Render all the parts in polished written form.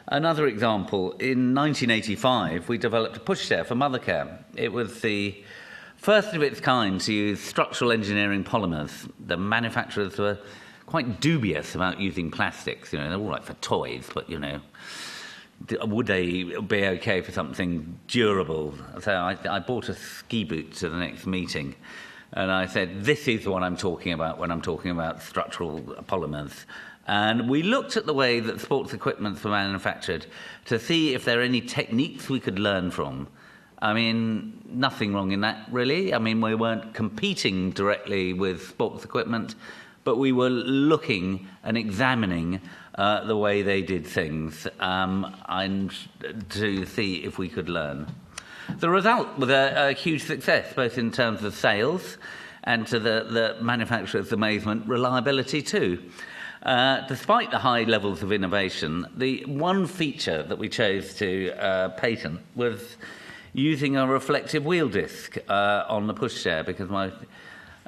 Another example, in 1985, we developed a pushchair for mother care. It was the first of its kind to use structural engineering polymers. The manufacturers were quite dubious about using plastics. They're all right for toys, but, would they be okay for something durable? So I bought a ski boot to the next meeting, and I said, this is what I'm talking about when I'm talking about structural polymers. And we looked at the way that sports equipment were manufactured to see if there are any techniques we could learn from. I mean, nothing wrong in that, really. I mean, we weren't competing directly with sports equipment, but we were looking and examining the way they did things and to see if we could learn. The result was a huge success, both in terms of sales and, to the manufacturer's amazement, reliability too. Despite the high levels of innovation, the one feature that we chose to patent was using a reflective wheel disc on the pushchair, because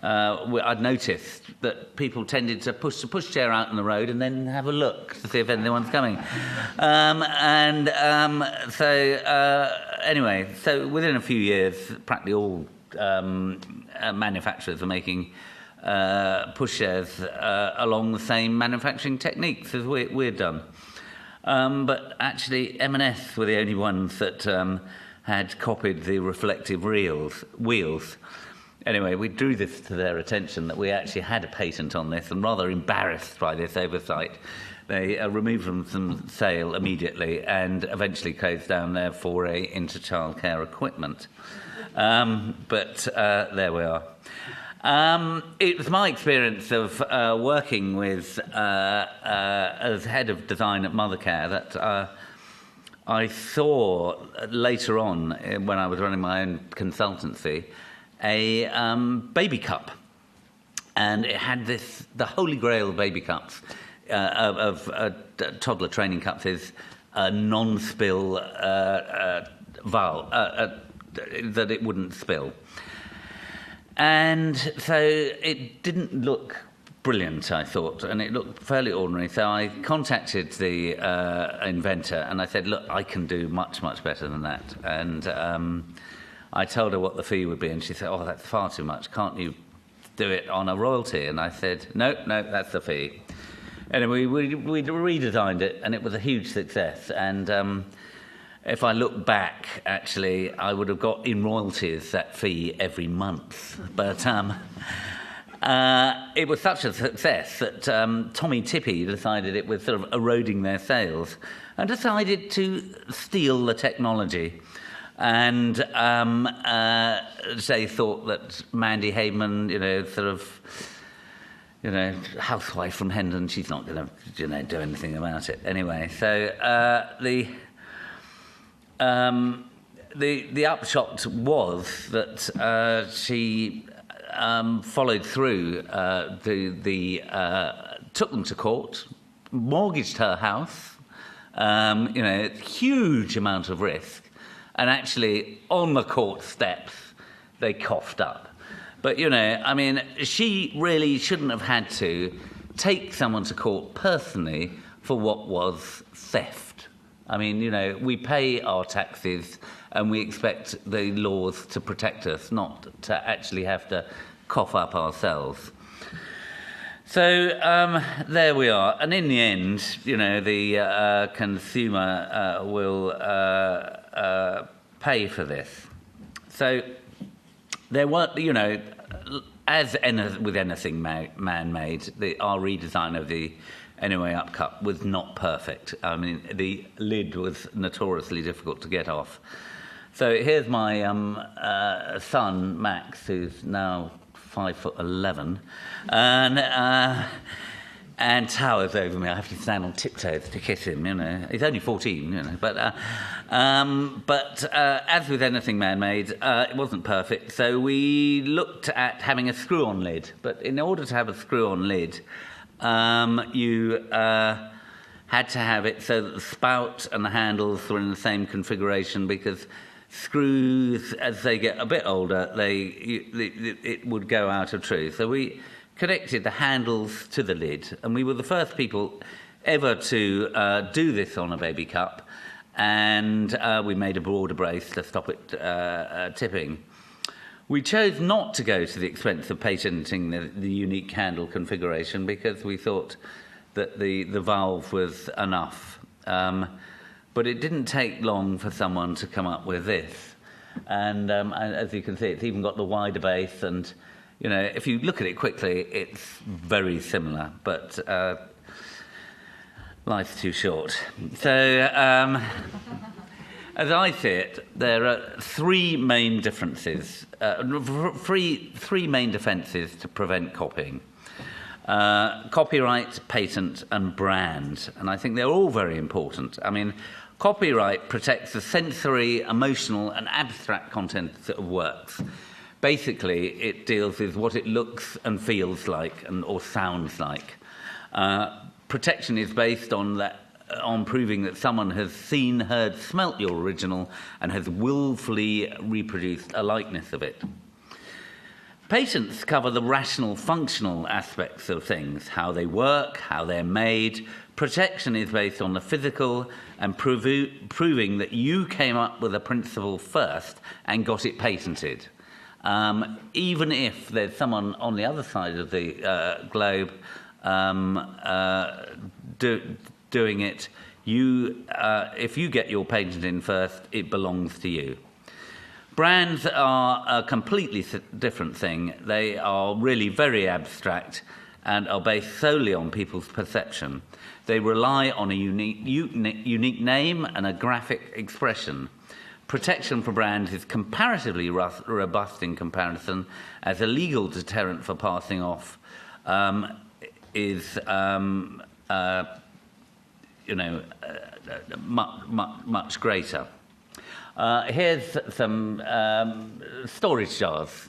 I'd noticed that people tended to push the pushchair out on the road and then have a look to see if anyone's coming. Anyway, so within a few years, practically all manufacturers are making pushchairs along the same manufacturing techniques as we've done. But actually, M&S were the only ones that had copied the reflective wheels. Anyway, we drew this to their attention that we actually had a patent on this, and rather embarrassed by this oversight, they removed them from sale immediately and eventually closed down their foray into childcare equipment. But there we are. It was my experience of working with as head of design at Mothercare that I saw later on, when I was running my own consultancy, a baby cup, and it had the holy grail of baby cups, of toddler training cups, is a non-spill valve that it wouldn't spill. And so it didn't look brilliant, I thought, and it looked fairly ordinary. So I contacted the inventor and I said, look, I can do much, much better than that. And I told her what the fee would be, and she said, oh, that's far too much. Can't you do it on a royalty? And I said, no, that's the fee. Anyway, we redesigned it, and it was a huge success. And if I look back, actually, I would have got in royalties that fee every month. But it was such a success that Tommy Tippy decided it was sort of eroding their sales and decided to steal the technology. And they thought that Mandy Hayman, housewife from Hendon, she's not going to, do anything about it. Anyway, so the upshot was that she followed through, took them to court, mortgaged her house, huge amount of risk, and actually on the court steps they coughed up. But she really shouldn't have had to take someone to court personally for what was theft. I mean, we pay our taxes and we expect the laws to protect us, not to actually have to cough up ourselves. So there we are. And in the end, the consumer will pay for this. So there were, as with anything man-made, our redesign of the Anyway Up Cup was not perfect. I mean, the lid was notoriously difficult to get off. So here's my son, Max, who's now 5'11", and towers over me. I have to stand on tiptoes to kiss him, He's only 14, But as with anything man-made, it wasn't perfect. So we looked at having a screw-on lid. But in order to have a screw-on lid, you had to have it so that the spout and the handles were in the same configuration, because screws, as they get a bit older, it would go out of true. So we connected the handles to the lid, and we were the first people ever to do this on a baby cup, and we made a border brace to stop it tipping. We chose not to go to the expense of patenting the unique handle configuration because we thought that the valve was enough. But it didn't take long for someone to come up with this. And as you can see, it's even got the wider base, and if you look at it quickly, it's very similar, but life's too short. So, as I see it, there are three main differences, three main defences to prevent copying. Copyright, patent, and brand. And I think they're all very important. I mean, copyright protects the sensory, emotional, and abstract content of works. Basically, it deals with what it looks and feels like or sounds like. Protection is based on proving that someone has seen, heard, smelt your original and has willfully reproduced a likeness of it. Patents cover the rational, functional aspects of things, how they work, how they're made. Protection is based on the physical and proving that you came up with a principle first and got it patented. Even if there's someone on the other side of the globe doing it, if you get your patent in first, it belongs to you. Brands are a completely different thing. They are really very abstract and are based solely on people's perception. They rely on a unique name and a graphic expression. Protection for brands is comparatively robust in comparison, as a legal deterrent for passing off is much greater. Here's some storage jars,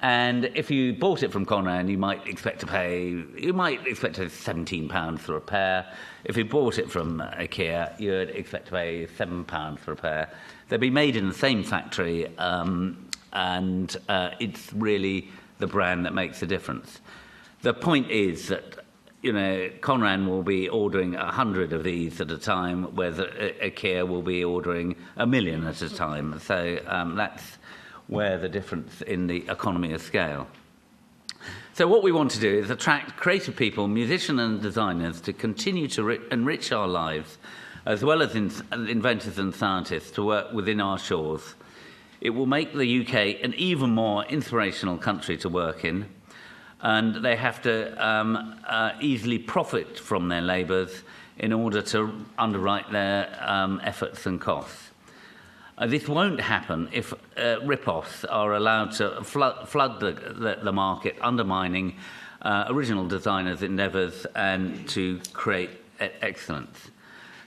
and if you bought it from Conran, you might expect to pay £17 for a pair. If you bought it from IKEA, you'd expect to pay £7 for a pair. They'll be made in the same factory, and it's really the brand that makes the difference. The point is that Conran will be ordering 100 of these at a time, whereas IKEA will be ordering 1 million at a time. So that's where the difference in the economy of scale. So what we want to do is attract creative people, musicians and designers to continue to enrich our lives, as well as inventors and scientists to work within our shores. It will make the UK an even more inspirational country to work in, and they have to easily profit from their labours in order to underwrite their efforts and costs. This won't happen if rip-offs are allowed to flood the market, undermining original designers' endeavours and to create excellence.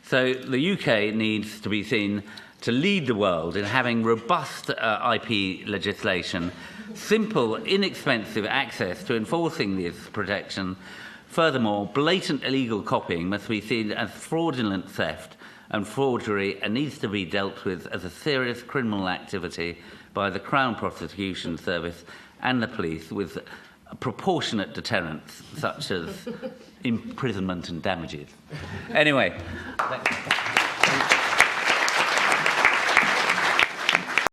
So the UK needs to be seen to lead the world in having robust IP legislation, simple, inexpensive access to enforcing this protection. Furthermore, blatant illegal copying must be seen as fraudulent theft and forgery and needs to be dealt with as a serious criminal activity by the Crown Prosecution Service and the police, with proportionate deterrents such as imprisonment and damages. Anyway, thanks.